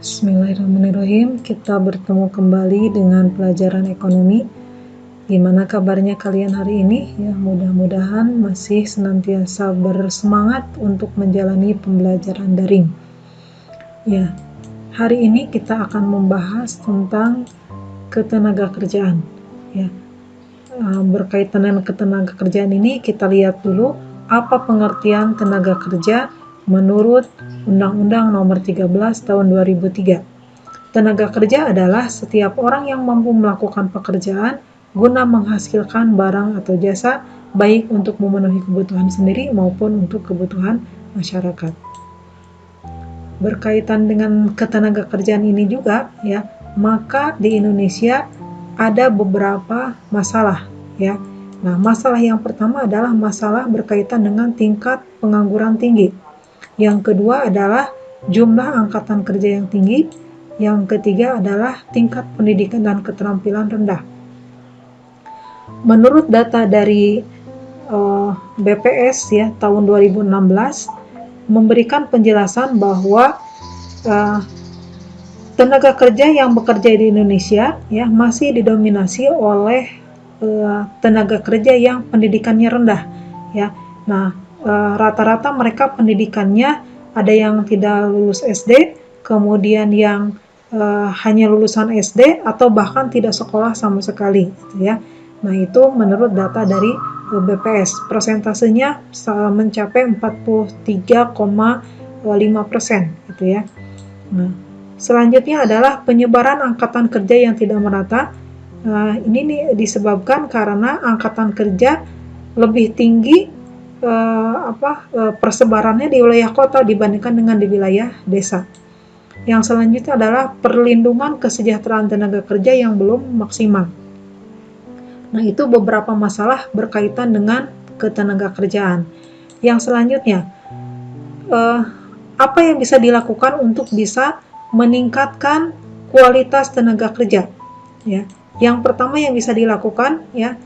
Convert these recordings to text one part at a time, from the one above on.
Bismillahirrahmanirrahim. Kita bertemu kembali dengan pelajaran ekonomi. Gimana kabarnya kalian hari ini? Ya, mudah-mudahan masih senantiasa bersemangat untuk menjalani pembelajaran daring. Ya, hari ini kita akan membahas tentang ketenagakerjaan. Ya, berkaitan dengan ketenagakerjaan ini kita lihat dulu apa pengertian tenaga kerja menurut Undang-Undang Nomor 13 Tahun 2003. Tenaga kerja adalah setiap orang yang mampu melakukan pekerjaan guna menghasilkan barang atau jasa, baik untuk memenuhi kebutuhan sendiri maupun untuk kebutuhan masyarakat. Berkaitan dengan ketenaga kerjaan ini juga, ya, maka di Indonesia ada beberapa masalah, ya. Nah, masalah yang pertama adalah masalah berkaitan dengan tingkat pengangguran tinggi. Yang kedua adalah jumlah angkatan kerja yang tinggi. Yang ketiga adalah tingkat pendidikan dan keterampilan rendah. Menurut data dari BPS ya tahun 2016 memberikan penjelasan bahwa tenaga kerja yang bekerja di Indonesia ya masih didominasi oleh tenaga kerja yang pendidikannya rendah ya. Nah, rata-rata mereka pendidikannya ada yang tidak lulus SD, kemudian yang hanya lulusan SD atau bahkan tidak sekolah sama sekali, gitu ya. Nah, itu menurut data dari BPS, persentasenya mencapai 43,5%, gitu ya. Nah, selanjutnya adalah penyebaran angkatan kerja yang tidak merata. Ini disebabkan karena angkatan kerja lebih tinggi persebarannya di wilayah kota dibandingkan dengan di wilayah desa. Yang selanjutnya adalah perlindungan kesejahteraan tenaga kerja yang belum maksimal. Nah, itu beberapa masalah berkaitan dengan ketenaga kerjaan. Yang selanjutnya, apa yang bisa dilakukan untuk bisa meningkatkan kualitas tenaga kerja? Ya, yang pertama yang bisa dilakukan ya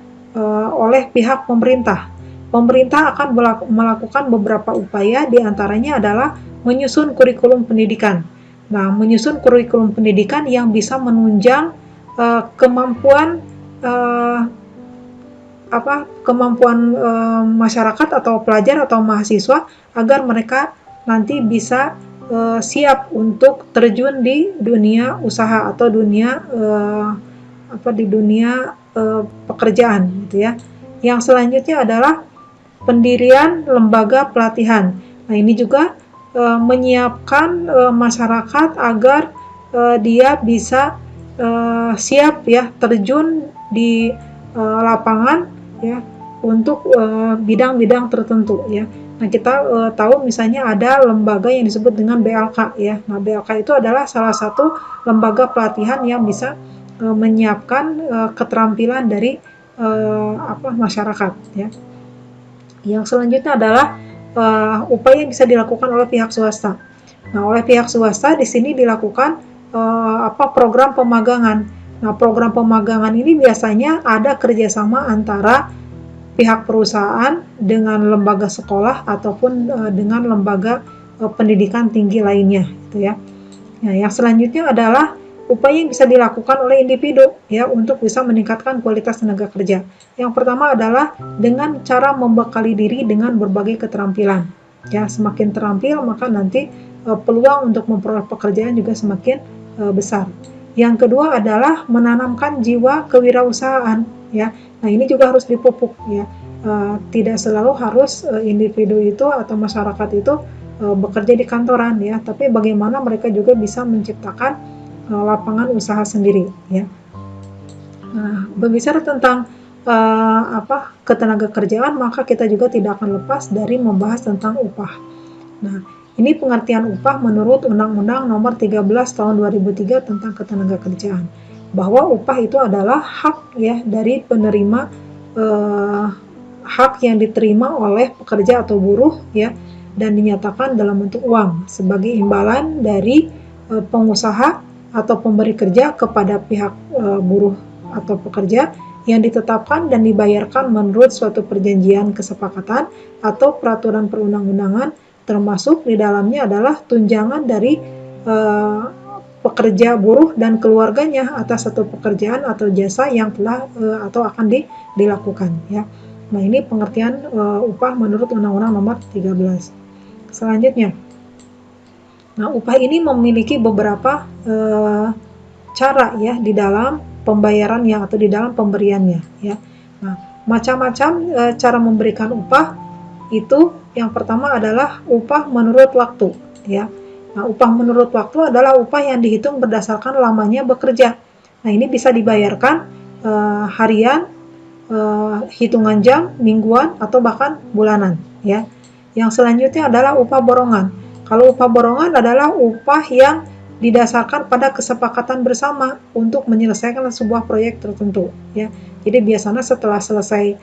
oleh pihak pemerintah. Pemerintah akan melakukan beberapa upaya, diantaranya adalah menyusun kurikulum pendidikan. Nah, menyusun kurikulum pendidikan yang bisa menunjang kemampuan masyarakat atau pelajar atau mahasiswa agar mereka nanti bisa siap untuk terjun di dunia usaha atau dunia pekerjaan, gitu ya. Yang selanjutnya adalah pendirian lembaga pelatihan. Nah, ini juga menyiapkan masyarakat agar dia bisa siap ya terjun di lapangan ya untuk bidang-bidang tertentu ya. Nah, kita tahu misalnya ada lembaga yang disebut dengan BLK ya. Nah, BLK itu adalah salah satu lembaga pelatihan yang bisa menyiapkan keterampilan dari masyarakat ya. Yang selanjutnya adalah upaya yang bisa dilakukan oleh pihak swasta. Nah, oleh pihak swasta di sini dilakukan program pemagangan. Nah, program pemagangan ini biasanya ada kerjasama antara pihak perusahaan dengan lembaga sekolah ataupun dengan lembaga pendidikan tinggi lainnya, gitu ya. Nah, yang selanjutnya adalah upaya yang bisa dilakukan oleh individu ya untuk bisa meningkatkan kualitas tenaga kerja. Yang pertama adalah dengan cara membekali diri dengan berbagai keterampilan. Ya, semakin terampil maka nanti peluang untuk memperoleh pekerjaan juga semakin besar. Yang kedua adalah menanamkan jiwa kewirausahaan ya. Nah, ini juga harus dipupuk ya. Tidak selalu harus individu itu atau masyarakat itu bekerja di kantoran ya, tapi bagaimana mereka juga bisa menciptakan lapangan usaha sendiri ya. Nah, berbicara tentang ketenaga kerjaan, maka kita juga tidak akan lepas dari membahas tentang upah. Nah, ini pengertian upah menurut Undang-Undang Nomor 13 Tahun 2003 tentang ketenaga kerjaan, bahwa upah itu adalah hak ya dari penerima hak yang diterima oleh pekerja atau buruh ya, dan dinyatakan dalam bentuk uang sebagai imbalan dari pengusaha atau pemberi kerja kepada pihak buruh atau pekerja yang ditetapkan dan dibayarkan menurut suatu perjanjian kesepakatan atau peraturan perundang-undangan, termasuk di dalamnya adalah tunjangan dari pekerja buruh dan keluarganya atas satu pekerjaan atau jasa yang telah atau akan dilakukan, ya. Nah, ini pengertian upah menurut Undang-Undang Nomor 13. Selanjutnya, nah, upah ini memiliki beberapa cara, ya, di dalam pembayarannya atau di dalam pemberiannya, ya. Nah, macam-macam cara memberikan upah itu. Yang pertama adalah upah menurut waktu, ya. Nah, upah menurut waktu adalah upah yang dihitung berdasarkan lamanya bekerja. Nah, ini bisa dibayarkan harian, hitungan jam, mingguan, atau bahkan bulanan, ya. Yang selanjutnya adalah upah borongan. Kalau upah borongan adalah upah yang didasarkan pada kesepakatan bersama untuk menyelesaikan sebuah proyek tertentu, ya. Jadi biasanya setelah selesai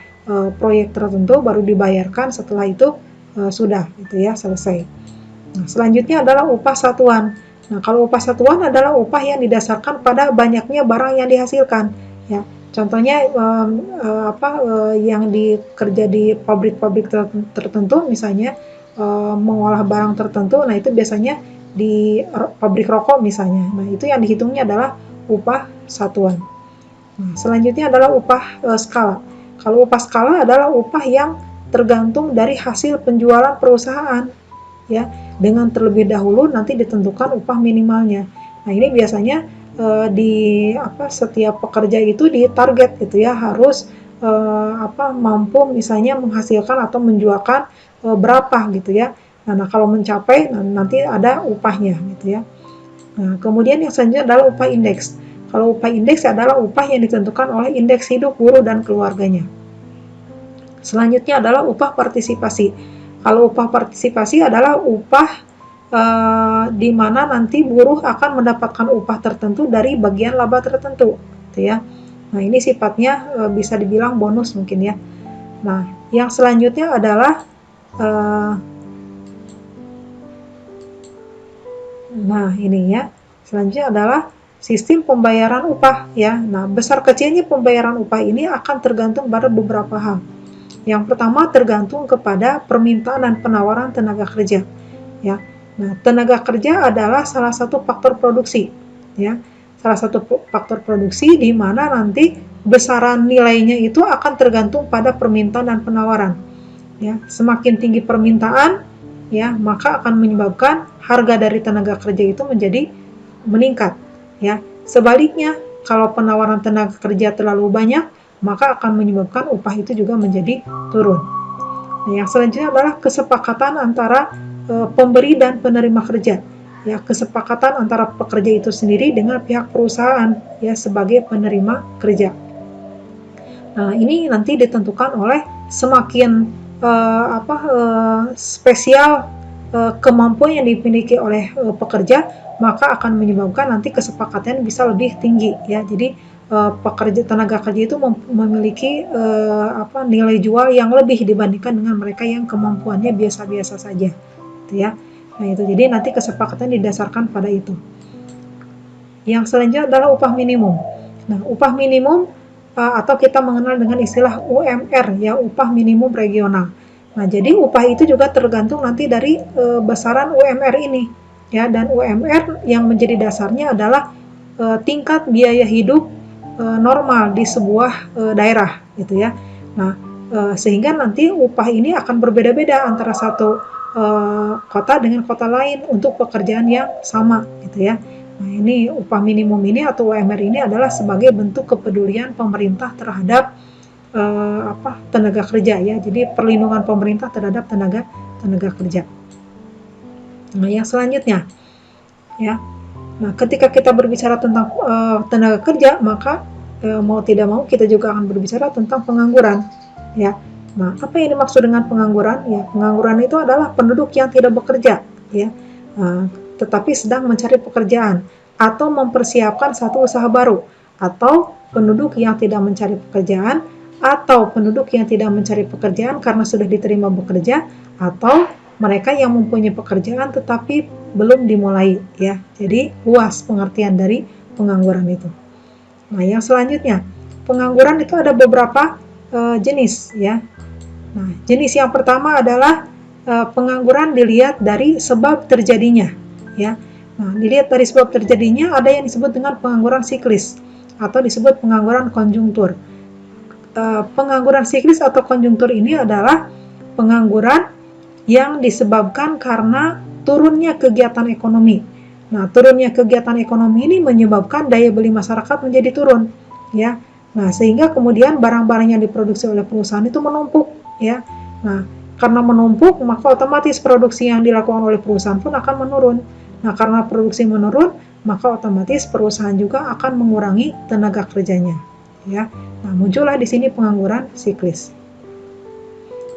proyek tertentu baru dibayarkan, setelah itu sudah, gitu ya, selesai. Nah, selanjutnya adalah upah satuan. Nah, kalau upah satuan adalah upah yang didasarkan pada banyaknya barang yang dihasilkan, ya. Contohnya yang dikerja di pabrik-pabrik tertentu, misalnya mengolah barang tertentu. Nah, itu biasanya di pabrik rokok misalnya. Nah, itu yang dihitungnya adalah upah satuan. Nah, selanjutnya adalah upah skala. Kalau upah skala adalah upah yang tergantung dari hasil penjualan perusahaan, ya, dengan terlebih dahulu nanti ditentukan upah minimalnya. Nah, ini biasanya setiap pekerja itu ditarget, gitu ya, harus mampu misalnya menghasilkan atau menjualkan berapa, gitu ya. Nah, kalau mencapai, nanti ada upahnya, gitu ya. Nah, kemudian yang selanjutnya adalah upah indeks. Kalau upah indeks adalah upah yang ditentukan oleh indeks hidup buruh dan keluarganya. Selanjutnya adalah upah partisipasi. Kalau upah partisipasi adalah upah di mana nanti buruh akan mendapatkan upah tertentu dari bagian laba tertentu, gitu ya. Nah, ini sifatnya bisa dibilang bonus mungkin, ya. Nah, yang selanjutnya adalah ini, ya. Selanjutnya adalah sistem pembayaran upah, ya. Nah, besar kecilnya pembayaran upah ini akan tergantung pada beberapa hal. Yang pertama tergantung kepada permintaan dan penawaran tenaga kerja, ya. Nah, tenaga kerja adalah salah satu faktor produksi, ya. Salah satu faktor produksi di mana nanti besaran nilainya itu akan tergantung pada permintaan dan penawaran, ya. Semakin tinggi permintaan, ya, maka akan menyebabkan harga dari tenaga kerja itu menjadi meningkat, ya. Sebaliknya, kalau penawaran tenaga kerja terlalu banyak, maka akan menyebabkan upah itu juga menjadi turun. Nah, yang selanjutnya adalah kesepakatan antara pemberi dan penerima kerja, ya, kesepakatan antara pekerja itu sendiri dengan pihak perusahaan, ya, sebagai penerima kerja. Nah, ini nanti ditentukan oleh semakin spesial kemampuan yang dimiliki oleh pekerja, maka akan menyebabkan nanti kesepakatan bisa lebih tinggi, ya. Jadi tenaga kerja itu memiliki nilai jual yang lebih dibandingkan dengan mereka yang kemampuannya biasa-biasa saja, gitu ya. Nah, itu jadi nanti kesepakatan didasarkan pada itu. Yang selanjutnya adalah upah minimum. Nah, upah minimum atau kita mengenal dengan istilah UMR, ya, upah minimum regional. Nah, jadi upah itu juga tergantung nanti dari besaran UMR ini, ya, dan UMR yang menjadi dasarnya adalah tingkat biaya hidup normal di sebuah daerah, gitu ya. Nah, sehingga nanti upah ini akan berbeda-beda antara satu kota dengan kota lain untuk pekerjaan yang sama, gitu ya. Nah, ini upah minimum ini atau UMR ini adalah sebagai bentuk kepedulian pemerintah terhadap tenaga kerja, ya. Jadi perlindungan pemerintah terhadap tenaga kerja. Nah, yang selanjutnya, ya. Nah, ketika kita berbicara tentang tenaga kerja, maka mau tidak mau kita juga akan berbicara tentang pengangguran, ya. Nah, apa yang dimaksud dengan pengangguran? Ya, pengangguran itu adalah penduduk yang tidak bekerja, ya, tetapi sedang mencari pekerjaan atau mempersiapkan satu usaha baru, atau penduduk yang tidak mencari pekerjaan, atau penduduk yang tidak mencari pekerjaan karena sudah diterima bekerja, atau mereka yang mempunyai pekerjaan tetapi belum dimulai, ya. Jadi luas pengertian dari pengangguran itu. Nah, yang selanjutnya, pengangguran itu ada beberapa jenis, ya. Nah, jenis yang pertama adalah pengangguran dilihat dari sebab terjadinya, ya. Nah, dilihat dari sebab terjadinya ada yang disebut dengan pengangguran siklis atau disebut pengangguran konjungtur. Pengangguran siklis atau konjungtur ini adalah pengangguran yang disebabkan karena turunnya kegiatan ekonomi. Nah, turunnya kegiatan ekonomi ini menyebabkan daya beli masyarakat menjadi turun, ya. Nah, sehingga kemudian barang-barang yang diproduksi oleh perusahaan itu menumpuk, ya. Nah, karena menumpuk, maka otomatis produksi yang dilakukan oleh perusahaan pun akan menurun. Nah, karena produksi menurun, maka otomatis perusahaan juga akan mengurangi tenaga kerjanya, ya. Nah, muncullah di sini pengangguran siklis.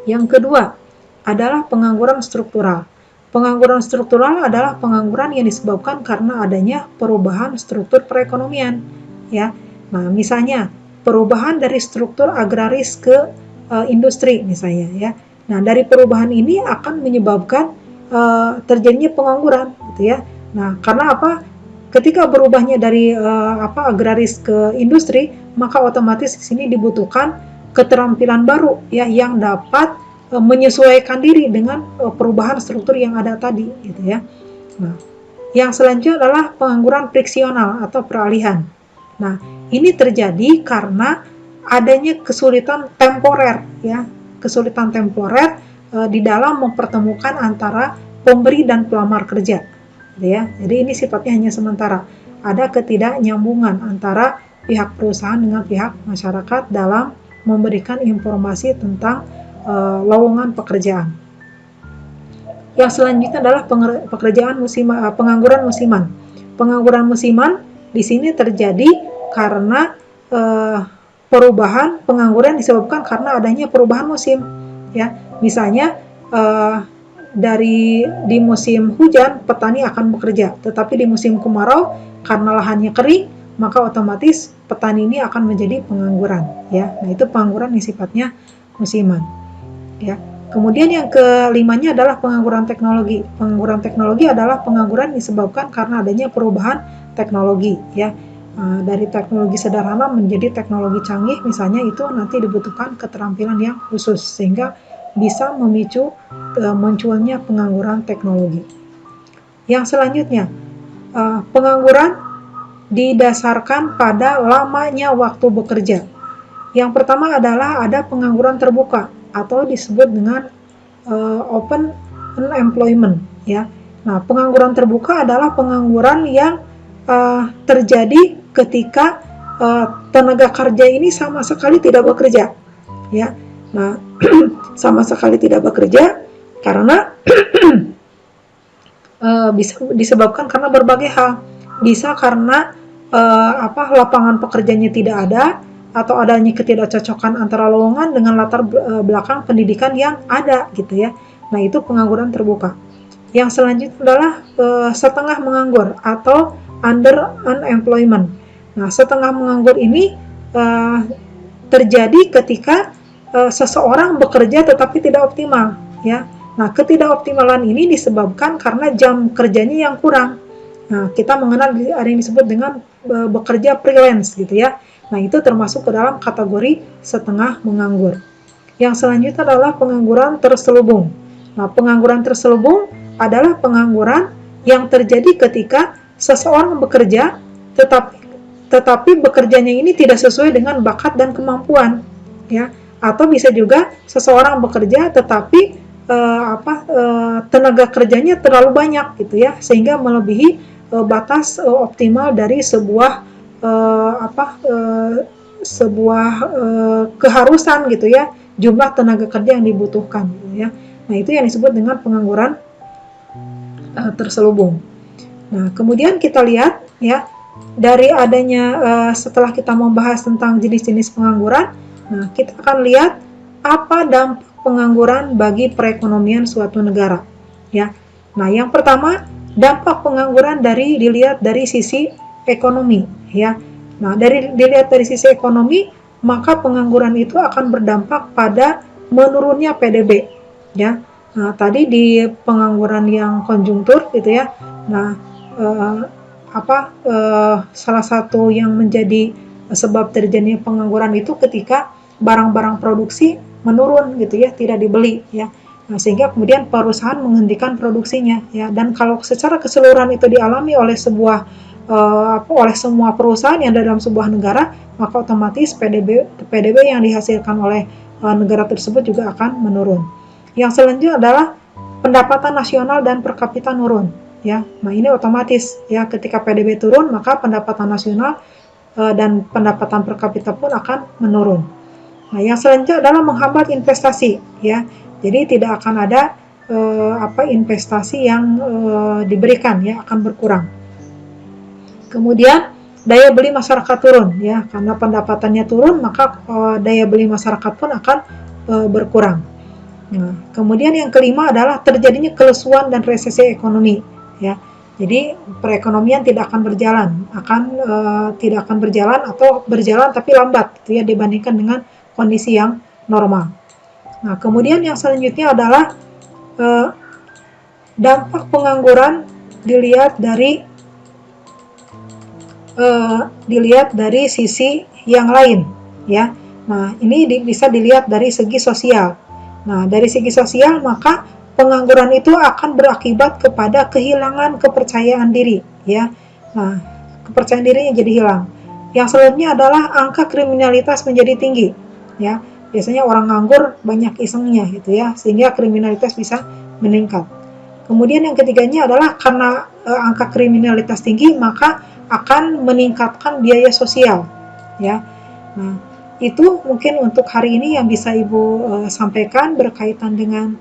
Yang kedua adalah pengangguran struktural. Pengangguran struktural adalah pengangguran yang disebabkan karena adanya perubahan struktur perekonomian, ya. Nah, misalnya perubahan dari struktur agraris ke industri misalnya, ya. Nah, dari perubahan ini akan menyebabkan terjadinya pengangguran, gitu ya. Nah, karena apa? Ketika berubahnya dari agraris ke industri, maka otomatis di sini dibutuhkan keterampilan baru, ya, yang dapat menyesuaikan diri dengan perubahan struktur yang ada tadi, gitu ya. Nah, yang selanjutnya adalah pengangguran friksional atau peralihan. Nah, ini terjadi karena adanya kesulitan temporer, ya, kesulitan temporer di dalam mempertemukan antara pemberi dan pelamar kerja, gitu ya. Jadi ini sifatnya hanya sementara. Ada ketidaknyambungan antara pihak perusahaan dengan pihak masyarakat dalam memberikan informasi tentang lowongan pekerjaan. Yang selanjutnya adalah pengangguran musiman. Pengangguran musiman di sini terjadi karena perubahan pengangguran disebabkan karena adanya perubahan musim, ya. Misalnya di musim hujan petani akan bekerja, tetapi di musim kemarau karena lahannya kering, maka otomatis petani ini akan menjadi pengangguran, ya. Nah, itu pengangguran yang sifatnya musiman, ya. Kemudian yang kelimanya adalah pengangguran teknologi. Pengangguran teknologi adalah pengangguran disebabkan karena adanya perubahan teknologi, ya. Dari teknologi sederhana menjadi teknologi canggih, misalnya, itu nanti dibutuhkan keterampilan yang khusus sehingga bisa memicu munculnya pengangguran teknologi. Yang selanjutnya, pengangguran didasarkan pada lamanya waktu bekerja. Yang pertama adalah ada pengangguran terbuka atau disebut dengan open unemployment, ya. Nah, pengangguran terbuka adalah pengangguran yang terjadi ketika tenaga kerja ini sama sekali tidak bekerja, ya. Nah, sama sekali tidak bekerja karena bisa disebabkan karena berbagai hal. Bisa karena lapangan pekerjaannya tidak ada, atau adanya ketidakcocokan antara lowongan dengan latar belakang pendidikan yang ada, gitu ya. Nah, itu pengangguran terbuka. Yang selanjutnya adalah setengah menganggur atau under unemployment. Nah, setengah menganggur ini terjadi ketika seseorang bekerja tetapi tidak optimal, ya. Nah, ketidakoptimalan ini disebabkan karena jam kerjanya yang kurang. Nah, kita mengenal ada yang disebut dengan bekerja freelance, gitu ya. Nah, itu termasuk ke dalam kategori setengah menganggur. Yang selanjutnya adalah pengangguran terselubung. Nah, pengangguran terselubung adalah pengangguran yang terjadi ketika seseorang bekerja tetapi bekerjanya ini tidak sesuai dengan bakat dan kemampuan, ya. Atau bisa juga seseorang bekerja tetapi tenaga kerjanya terlalu banyak, gitu ya, sehingga melebihi batas optimal dari sebuah keharusan, gitu ya, jumlah tenaga kerja yang dibutuhkan, gitu ya. Nah, itu yang disebut dengan pengangguran terselubung. Nah, kemudian kita lihat, ya, dari adanya setelah kita membahas tentang jenis-jenis pengangguran, nah, kita akan lihat apa dampak pengangguran bagi perekonomian suatu negara, ya. Nah, yang pertama, dampak pengangguran dilihat dari sisi ekonomi, ya. Nah, dilihat dari sisi ekonomi, maka pengangguran itu akan berdampak pada menurunnya PDB, ya. Nah, tadi di pengangguran yang konjungtur, gitu ya. Nah, salah satu yang menjadi sebab terjadinya pengangguran itu ketika barang-barang produksi menurun, gitu ya, tidak dibeli, ya. Nah, sehingga kemudian perusahaan menghentikan produksinya ya. Dan kalau secara keseluruhan itu dialami oleh oleh semua perusahaan yang ada dalam sebuah negara, maka otomatis PDB yang dihasilkan oleh negara tersebut juga akan menurun. Yang selanjutnya adalah pendapatan nasional dan per kapita nurun ya. Nah, ini otomatis ya, ketika PDB turun maka pendapatan nasional dan pendapatan per kapita pun akan menurun. Nah, yang selanjutnya adalah menghambat investasi ya. Jadi tidak akan ada investasi yang diberikan ya, akan berkurang. Kemudian daya beli masyarakat turun ya, karena pendapatannya turun maka daya beli masyarakat pun akan berkurang. Nah, kemudian yang kelima adalah terjadinya kelesuan dan resesi ekonomi ya. Jadi perekonomian tidak akan berjalan, tidak akan berjalan atau berjalan tapi lambat gitu ya, dibandingkan dengan kondisi yang normal. Nah, kemudian yang selanjutnya adalah eh, dampak pengangguran dilihat dari sisi yang lain ya. Nah, ini bisa dilihat dari segi sosial. Nah, dari segi sosial maka pengangguran itu akan berakibat kepada kehilangan kepercayaan diri ya. Nah, kepercayaan dirinya jadi hilang. Yang selanjutnya adalah angka kriminalitas menjadi tinggi ya. Biasanya orang nganggur banyak isengnya gitu ya, sehingga kriminalitas bisa meningkat. Kemudian yang ketiganya adalah karena angka kriminalitas tinggi maka akan meningkatkan biaya sosial ya. Nah, itu mungkin untuk hari ini yang bisa Ibu sampaikan berkaitan dengan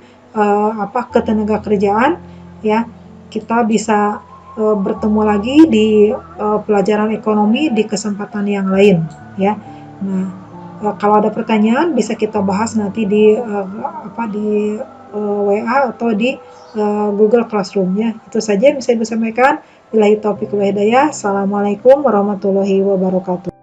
ketenaga kerjaan ya. Kita bisa bertemu lagi di pelajaran ekonomi di kesempatan yang lain ya. Nah, kalau ada pertanyaan bisa kita bahas nanti di WA atau di Google Classroom ya. Itu saja yang bisa Ibu sampaikan. Billahi taufiq wal hidayah. Assalamualaikum warahmatullahi wabarakatuh.